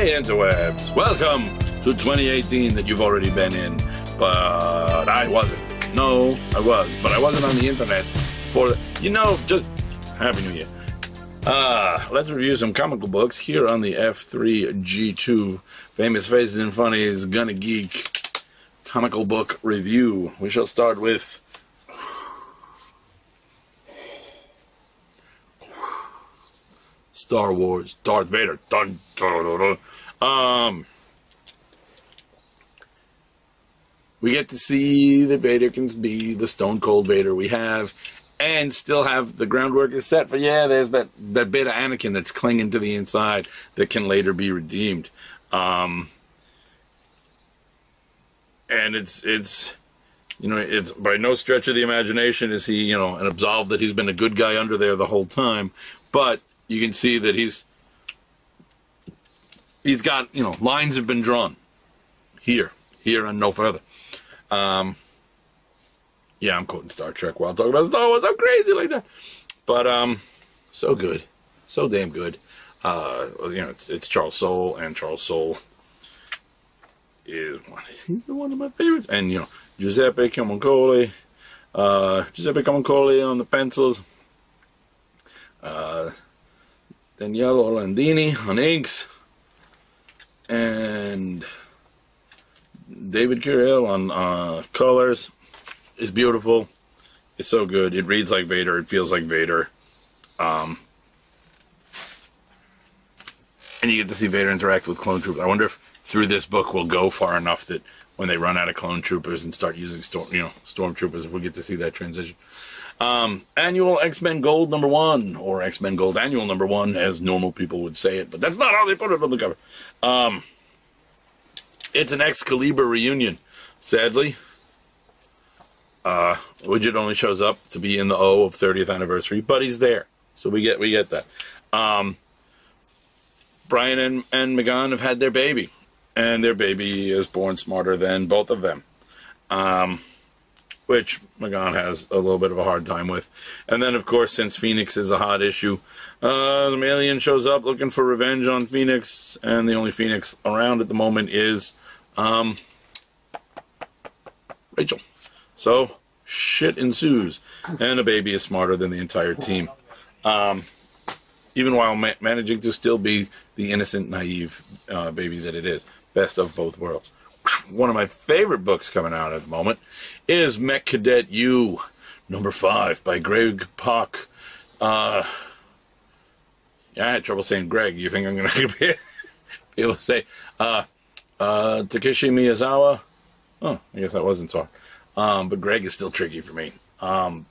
Hey interwebs, welcome to 2018 that you've already been in, but I wasn't. No, I was, but I wasn't on the internet for, just Happy New Year. Let's review some comical books here on the F3G2 Famous Faces and Funnies Gonna Geek comical book review. We shall start with Star Wars, Darth Vader. Dun, dun, dun, dun. We get to see that Vader can be the Stone Cold Vader we have, and still have the groundwork is set for, there's that bit of Anakin that's clinging to the inside that can later be redeemed. And it's by no stretch of the imagination is he, an absolved that he's been a good guy under there the whole time, but you can see that he's got, lines have been drawn here, and no further. I'm quoting Star Trek while talking about Star Wars. I'm crazy like that. But, so good. So damn good. It's Charles Soule, and Charles Soule is one of my favorites. And, Giuseppe Camuncoli on the pencils. Daniele Orlandini on inks. And David Curiel on colors. It's beautiful. It's so good. It reads like Vader. It feels like Vader. And you get to see Vader interact with clone troopers. I wonder if through this book we'll go far enough that when they run out of clone troopers and start using stormtroopers, if we get to see that transition. Annual X-Men Gold #1, or X-Men Gold Annual #1, as normal people would say it, but that's not how they put it on the cover. It's an Excalibur reunion, sadly. Widget only shows up to be in the O of 30th anniversary, but he's there, so we get that. Brian and Megan have had their baby, and their baby is born smarter than both of them, which Megan has a little bit of a hard time with. And then, of course, since Phoenix is a hot issue, the alien shows up looking for revenge on Phoenix, and the only Phoenix around at the moment is Rachel. So shit ensues, and a baby is smarter than the entire team, even while managing to still be the innocent, naive baby that it is. Best of both worlds. One of my favorite books coming out at the moment is Mech Cadet U, #5 by Greg Pak. I had trouble saying Greg. You think I'm going to be able to say Takeshi Miyazawa? Oh, I guess that wasn't so hard. But Greg is still tricky for me. And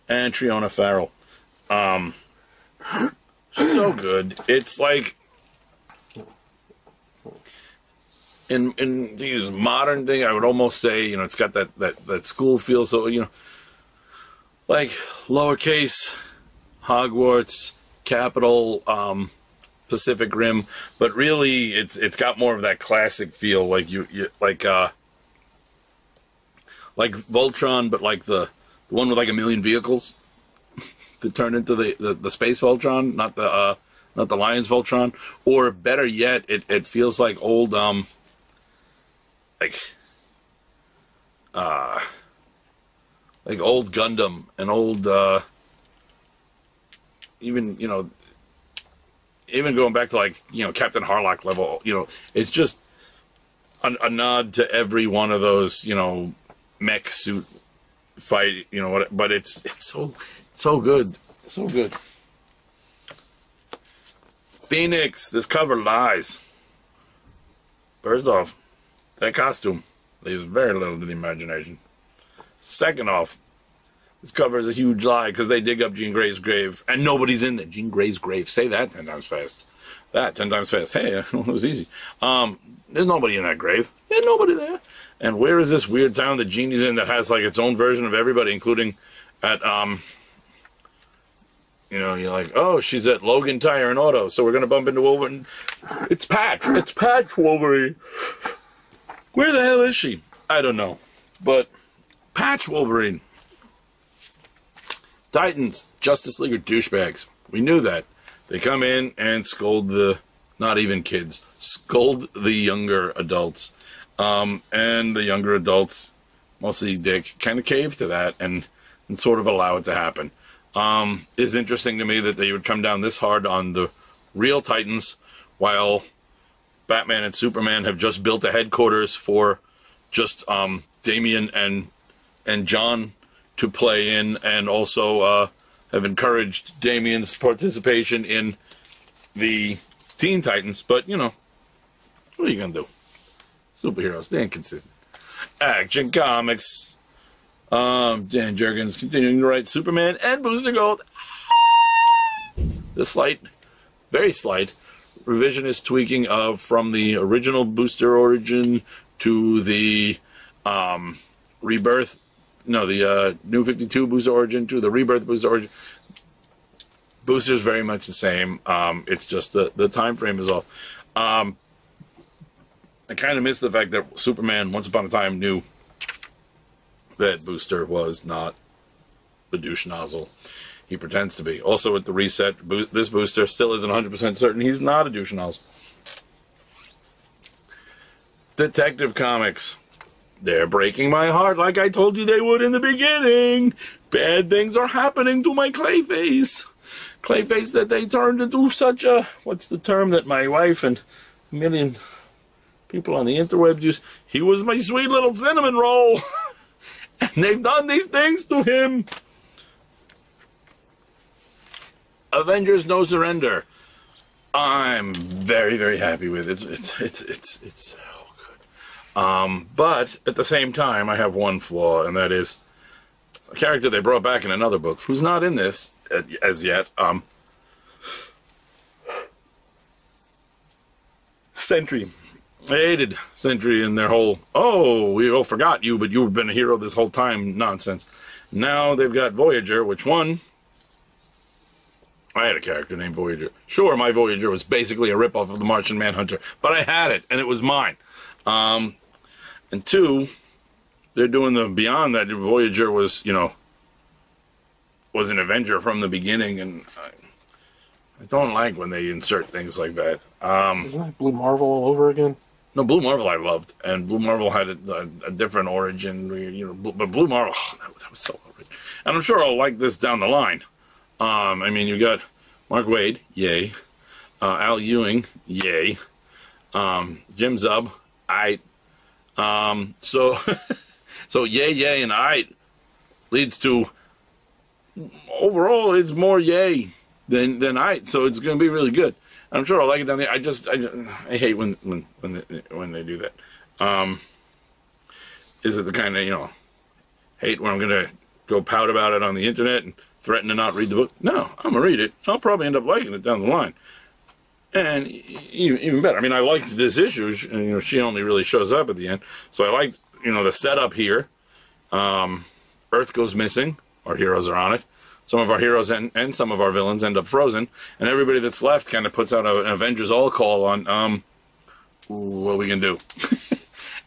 Triona Farrell. So good. It's like in these modern thing, I would almost say, it's got that school feel, so, like lowercase Hogwarts, capital Pacific Rim, but really it's got more of that classic feel, like like Voltron, but like the one with like a million vehicles that turn into the space Voltron, not the Lions Voltron, or better yet, it feels like old like old Gundam and old even going back to like Captain Harlock level, it's just a nod to every one of those mech suit fight, but it's so good. So good. Phoenix, this cover lies. First off, that costume leaves very little to the imagination. Second off, this cover is a huge lie because they dig up Jean Grey's grave and nobody's in there. Jean Grey's grave. Say that 10 times fast. That 10 times fast. Hey, it was easy. There's nobody in that grave. There's nobody there. And where is this weird town that Jeannie's in that has like its own version of everybody, including at you're like, oh, she's at Logan Tire and Auto, so we're gonna bump into Wolverine. It's Patch. It's Patch Wolverine. Where the hell is she? I don't know. But Patch Wolverine. Titans, Justice League are douchebags. We knew that. They come in and scold the not even kids, scold the younger adults. And the younger adults, mostly Dick, kind of cave to that and sort of allow it to happen. It's interesting to me that they would come down this hard on the real Titans, while Batman and Superman have just built a headquarters for just Damian and John to play in, and also have encouraged Damian's participation in the Teen Titans. But, you know, what are you going to do? Superheroes, they're inconsistent. Action Comics. Dan Jurgens continuing to write Superman and Booster Gold. The slight, very slight, revisionist tweaking of from the original Booster origin to the Rebirth, no, the New 52 Booster origin to the Rebirth Booster origin. Booster's very much the same. It's just the time frame is off. I kind of miss the fact that Superman, once upon a time, knew that Booster was not the douche nozzle he pretends to be. Also, with the reset, this Booster still isn't 100% certain he's not a douche nozzle. Detective Comics. They're breaking my heart like I told you they would in the beginning. Bad things are happening to my Clayface. Clayface that they turned into such a... What's the term that my wife and a million people on the interwebs use? He was my sweet little cinnamon roll. And they've done these things to him. Avengers No Surrender. I'm very, very happy with it. It's so good. But at the same time, I have one flaw, and that is a character they brought back in another book who's not in this as yet. Sentry. I hated Sentry and their whole, oh, we all forgot you, but you've been a hero this whole time nonsense. Now they've got Voyager, which one? I had a character named Voyager. Sure, my Voyager was basically a ripoff of the Martian Manhunter, but I had it, and it was mine. And two, they're doing the beyond that. Voyager was, you know, was an Avenger from the beginning, and I don't like when they insert things like that. Isn't that Blue Marvel all over again? No, Blue Marvel I loved, and Blue Marvel had a different origin, you know. But Blue Marvel, oh, that was so good. And I'm sure I'll like this down the line. I mean, you got Mark Waid, yay. Al Ewing, yay. Jim Zub, aight. So, so yay, and aight leads to, overall, it's more yay than aight. So it's going to be really good. I'm sure I'll like it down there. I hate when they do that. Is it the kind of, you know, hate when I'm going to go pout about it on the internet and threaten to not read the book? No, I'm going to read it. I'll probably end up liking it down the line. And even better, I mean, I liked this issue. You know, she only really shows up at the end. So I liked, you know, the setup here. Earth goes missing. Our heroes are on it. Some of our heroes and some of our villains end up frozen. And everybody that's left kind of puts out an Avengers all call on, what we can do.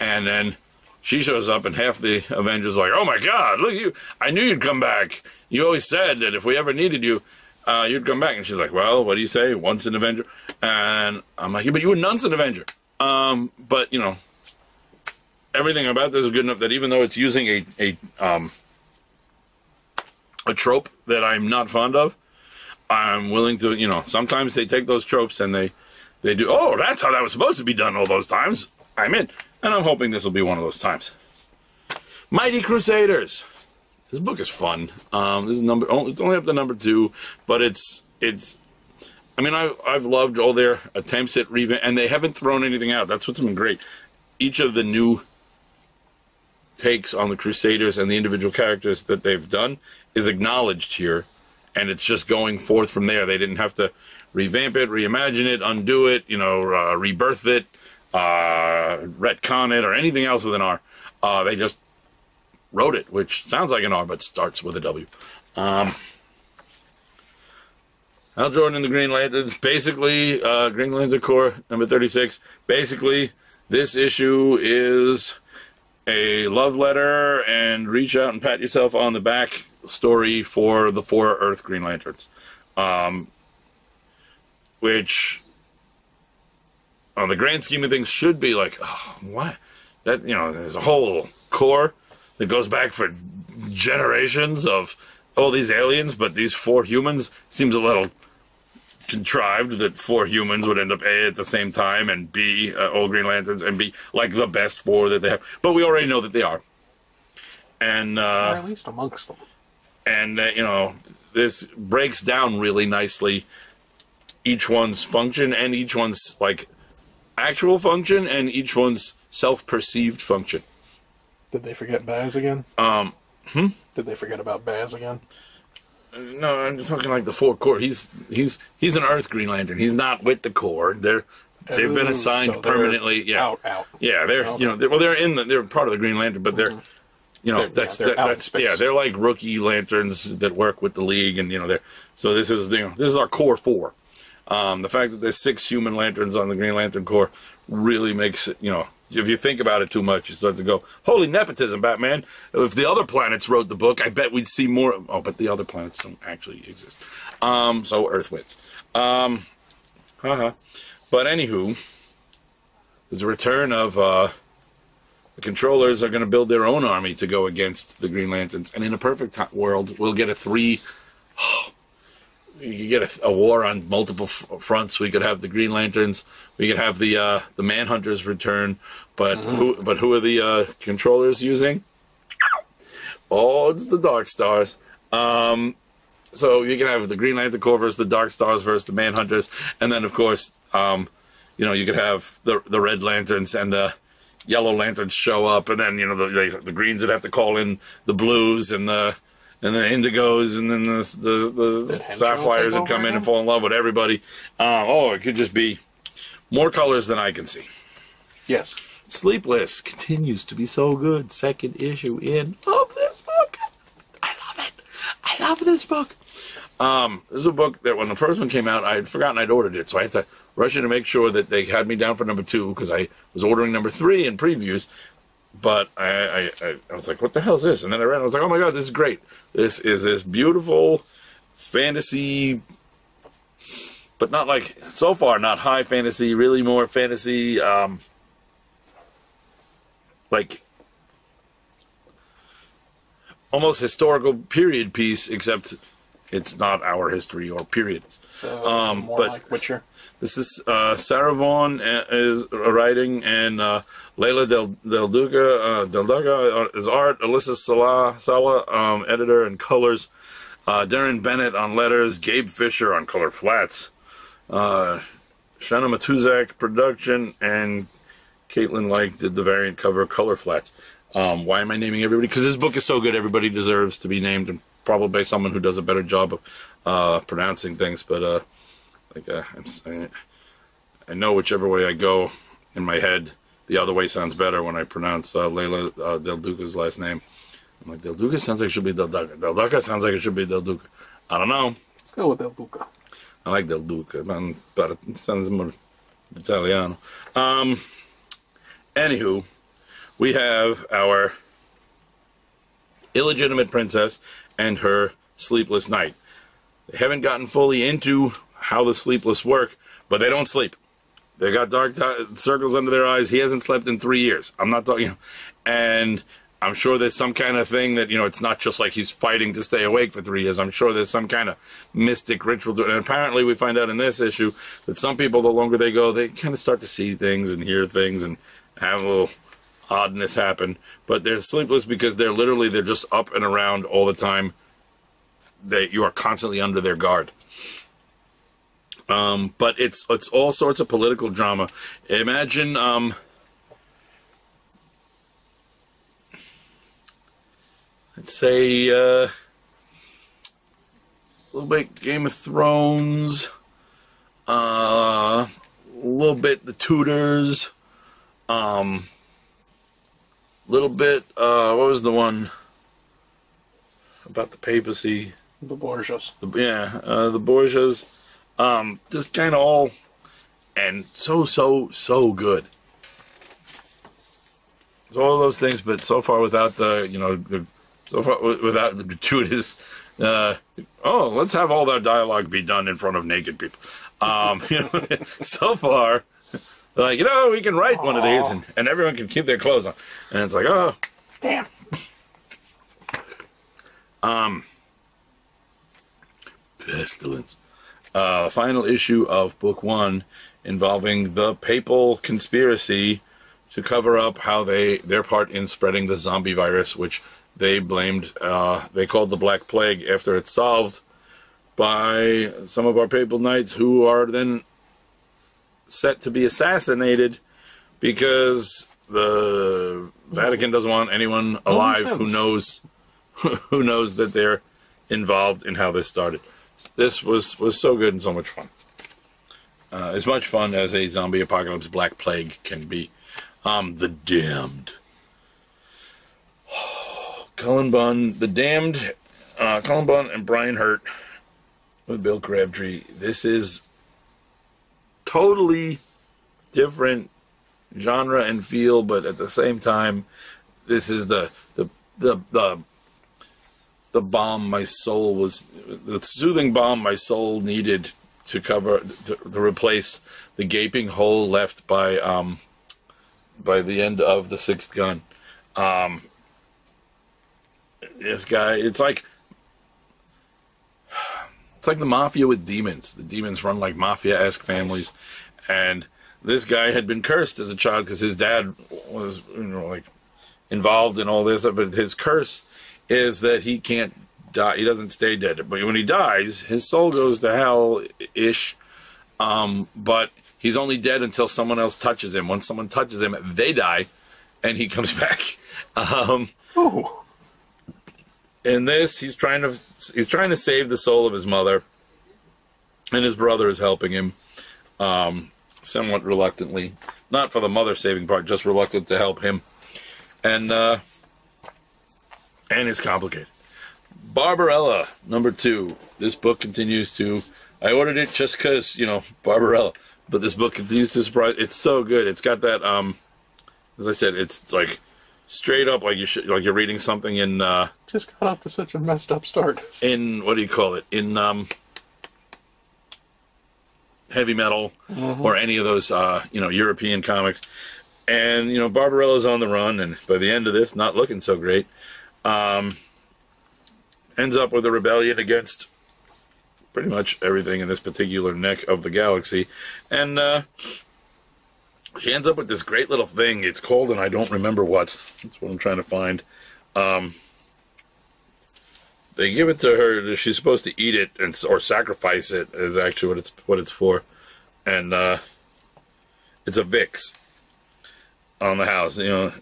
And then she shows up, and half the Avengers are like, oh my God, look at you. I knew you'd come back. You always said that if we ever needed you, you'd come back. And she's like, well, what do you say? Once an Avenger? And I'm like, yeah, but you were nonce an Avenger. But, you know, everything about this is good enough that even though it's using a trope that I'm not fond of, I'm willing to, you know, sometimes they take those tropes and they do, oh, that's how that was supposed to be done all those times. I'm in. And I'm hoping this will be one of those times. Mighty Crusaders. This book is fun. This is it's only up to number 2, but it's I mean, I've loved all their attempts at revamp, and they haven't thrown anything out. That's what's been great. Each of the new takes on the Crusaders and the individual characters that they've done is acknowledged here, and it's just going forth from there. They didn't have to revamp it, reimagine it, undo it, you know, rebirth it, retcon it, or anything else with an R. They just wrote it, which sounds like an R, but starts with a W. Hal Jordan and the Green Lanterns, basically, Green Lantern Corps, number 36. Basically, this issue is a love letter and reach out and pat yourself on the back story for the 4 Earth Green Lanterns. Which on the grand scheme of things, should be like, oh, what? That, you know, there's a whole core that goes back for generations of all these aliens, but these 4 humans seems a little contrived that 4 humans would end up A, at the same time, and B, all Green Lanterns, and be like the best 4 that they have. But we already know that they are. And, or at least amongst them. And, you know, this breaks down really nicely each one's function and each one's, like, actual function and each one's self-perceived function. Did they forget Baz again? Did they forget about Baz again? No, I'm talking like the 4 core. He's an Earth Green Lantern. He's not with the core. They've been assigned so permanently. Yeah, out. Yeah, they're okay. you know they're part of the Green Lantern, but they're you know that's they're like rookie lanterns that work with the League, and you know so this is our core 4. The fact that there's 6 human lanterns on the Green Lantern Corps really makes it, you know, if you think about it too much, you start to go, holy nepotism, Batman. If the other planets wrote the book, I bet we'd see more. Oh, but the other planets don't actually exist. So Earth wins. But anywho, there's a return of, the controllers are going to build their own army to go against the Green Lanterns. And in a perfect world, we'll get you could get a war on multiple fronts. We could have the Green Lanterns. We could have the Manhunters return. But who are the controllers using? Oh, it's the Dark Stars. So you can have the Green Lantern Corps versus the Dark Stars versus the Manhunters, and then of course, you know, you could have the Red Lanterns and the Yellow Lanterns show up, and then you know the Greens would have to call in the Blues and the Indigos, and then the Sapphires would come in and fall in love with everybody. It could just be more colors than I can see. Yes. Sleepless continues to be so good. 2nd issue in. Love this book. I love it. I love this book. This is a book that when the first one came out, I had forgotten I'd ordered it, so I had to rush in to make sure that they had me down for number 2 because I was ordering number 3 in previews. But I was like, what the hell is this? And then I read it, I was like, oh my god, this is great. This is this beautiful fantasy, but not like, so far, not high fantasy, really more fantasy, like, almost historical period piece, except it's not our history or periods. So, more like Witcher. This is Sarah Vaughan is writing, and Leila Del Duca is art. Alyssa Sala editor and colors. Darren Bennett on letters. Gabe Fisher on color flats. Shanna Matuzak production, and Caitlin Like did the variant cover color flats. Why am I naming everybody? Because this book is so good, everybody deserves to be named, and probably by someone who does a better job of pronouncing things. But I know whichever way I go in my head, the other way sounds better when I pronounce Leila Del Duca's last name. I'm like, Del Duca sounds like it should be Del Duca. Del Duca sounds like it should be Del Duca. I don't know. Let's go with Del Duca. I like Del Duca, but it sounds more Italiano. Anywho, we have our illegitimate princess and her sleepless night. They haven't gotten fully into how the sleepless work, but they don't sleep. They got dark circles under their eyes. He hasn't slept in 3 years. I'm not talking, and I'm sure there's some kind of thing that, you know, it's not just like he's fighting to stay awake for 3 years. I'm sure there's some kind of mystic ritual to it. And apparently we find out in this issue that some people, the longer they go, they kind of start to see things and hear things and have a little oddness happen. But they're sleepless because they're just up and around all the time. You are constantly under their guard. But it's all sorts of political drama. Imagine, let's say, a little bit Game of Thrones, a little bit The Tudors, little bit, what was the one about the papacy? The Borgias. The Borgias. Just kind of all, and so good. It's all of those things, but so far without without the gratuitous, let's have all that dialogue be done in front of naked people. So far, They're like, we can write one of these, and everyone can keep their clothes on. And it's like, oh. Damn. Pestilence. Final issue of book 1 involving the papal conspiracy to cover up how their part in spreading the zombie virus, which they blamed, they called the Black Plague after it's solved by some of our papal knights, who are then set to be assassinated because the Vatican doesn't want anyone alive who knows that they're involved in how this started. This was so good and so much fun. As much fun as a zombie apocalypse Black Plague can be. The Damned. Cullen Bunn, The Damned, Cullen Bunn and Brian Hurt with Bill Crabtree. This is totally different genre and feel, but at the same time, this is the balm my soul was, the soothing balm my soul needed to replace the gaping hole left by the end of The Sixth Gun. This guy, it's like the mafia with demons. The demons run like mafia-esque families, and this guy had been cursed as a child because his dad was, like, involved in all this. But his curse is that he can't die. He doesn't stay dead. But when he dies, his soul goes to hell-ish. But he's only dead until someone else touches him. Once someone touches him, they die, and he comes back. In this, he's trying to save the soul of his mother, and his brother is helping him, somewhat reluctantly. Not for the mother saving part, just reluctant to help him. And it's complicated. Barbarella, number 2. This book continues to... I ordered it just because, Barbarella. But this book continues to surprise... It's so good. It's got that, as I said, it's like straight up like you're reading something in... Just got off to such a messed up start. In, what do you call it? In, heavy metal, or any of those, European comics. And, Barbarella's on the run, and by the end of this, not looking so great. Ends up with a rebellion against pretty much everything in this particular neck of the galaxy. And she ends up with this great little thing. It's called, and I don't remember what. That's what I'm trying to find. They give it to her. She's supposed to eat it or sacrifice it. Is actually what it's for. And it's a Vix on the house. A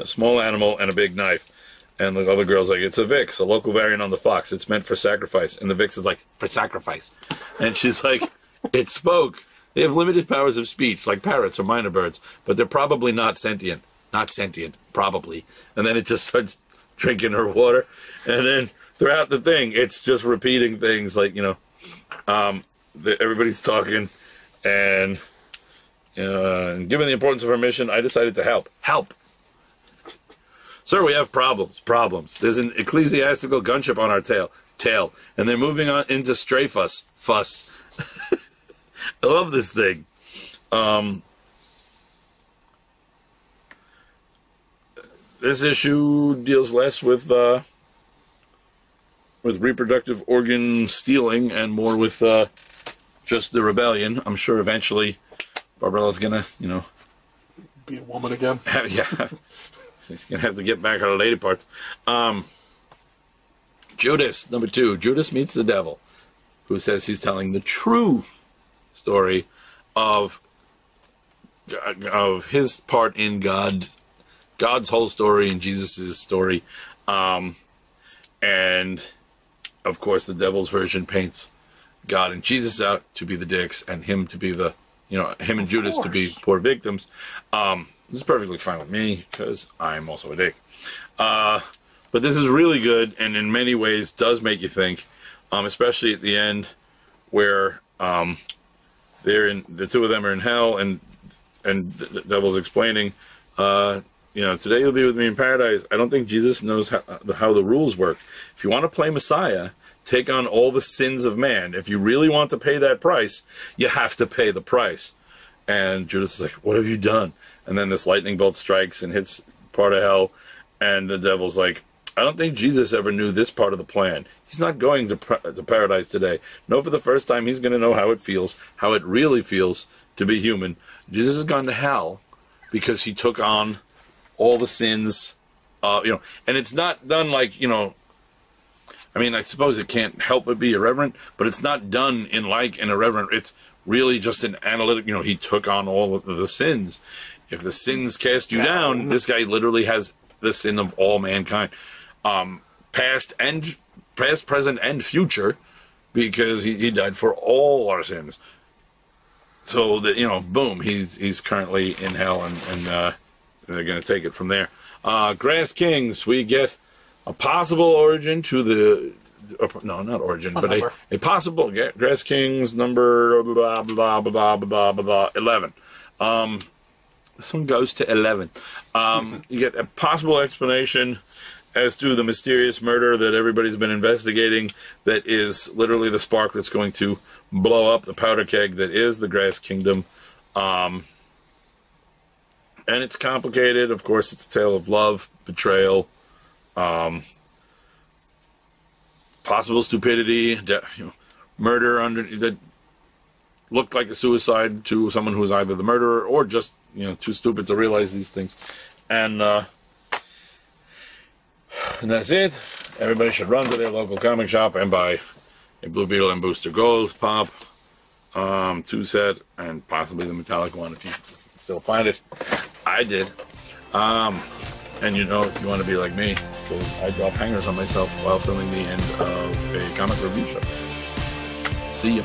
small animal and a big knife. And the other girl's like, it's a Vix, a local variant on the fox. It's meant for sacrifice. And the Vix is like, for sacrifice. And she's like, it spoke. They have limited powers of speech, like parrots or minor birds, but they're probably not sentient. Not sentient, probably. And then it just starts drinking her water. And then throughout the thing, it's just repeating things like, everybody's talking. And given the importance of her mission, I decided to help. Help! Sir, we have problems. There's an ecclesiastical gunship on our tail. And they're moving on into stray fuss. I love this thing. This issue deals less with reproductive organ stealing and more with just the rebellion. I'm sure eventually Barbarella's gonna, be a woman again. Yeah. She's going to have to get back her lady parts. Judas, number 2. Judas meets the devil, who says he's telling the true story of his part in God's whole story and Jesus' story. And, of course, the devil's version paints God and Jesus out to be the dicks and him to be the, him and Judas to be poor victims. This is perfectly fine with me, because I'm also a dick. But this is really good, and in many ways does make you think, especially at the end, where the two of them are in hell, and the devil's explaining, today you'll be with me in paradise. I don't think Jesus knows how the rules work. If you want to play Messiah, take on all the sins of man. If you really want to pay that price, you have to pay the price. And Judas is like, what have you done? And then this lightning bolt strikes and hits part of hell. And the devil's like, I don't think Jesus ever knew this part of the plan. He's not going to paradise today. No, for the first time, he's going to know how it feels, how it really feels to be human. Jesus has gone to hell because he took on all the sins, and it's not done like, I mean, I suppose it can't help but be irreverent, but it's not done in like an irreverent. It's really just an analytic, he took on all of the sins. If the sins cast you down, this guy literally has the sin of all mankind. Past, present, and future, because he died for all our sins. So that, boom, he's currently in hell, and they're going to take it from there. Grass Kings, we get a possible origin to the... no, not origin, but a possible... Grass Kings number... blah, blah, blah, blah, blah, blah, 11. This one goes to 11. You get a possible explanation as to the mysterious murder that everybody's been investigating that is literally the spark that's going to blow up the powder keg that is the Grass Kingdom. And it's complicated. Of course, it's a tale of love, betrayal, possible stupidity, murder that looked like a suicide to someone who was either the murderer or just, too stupid to realize these things. And that's it. Everybody should run to their local comic shop and buy a Blue Beetle and Booster Gold pop, 2-set, and possibly the metallic one if you can still find it. I did. And if you want to be like me, because I drop hangers on myself while filming the end of a comic review show. See ya.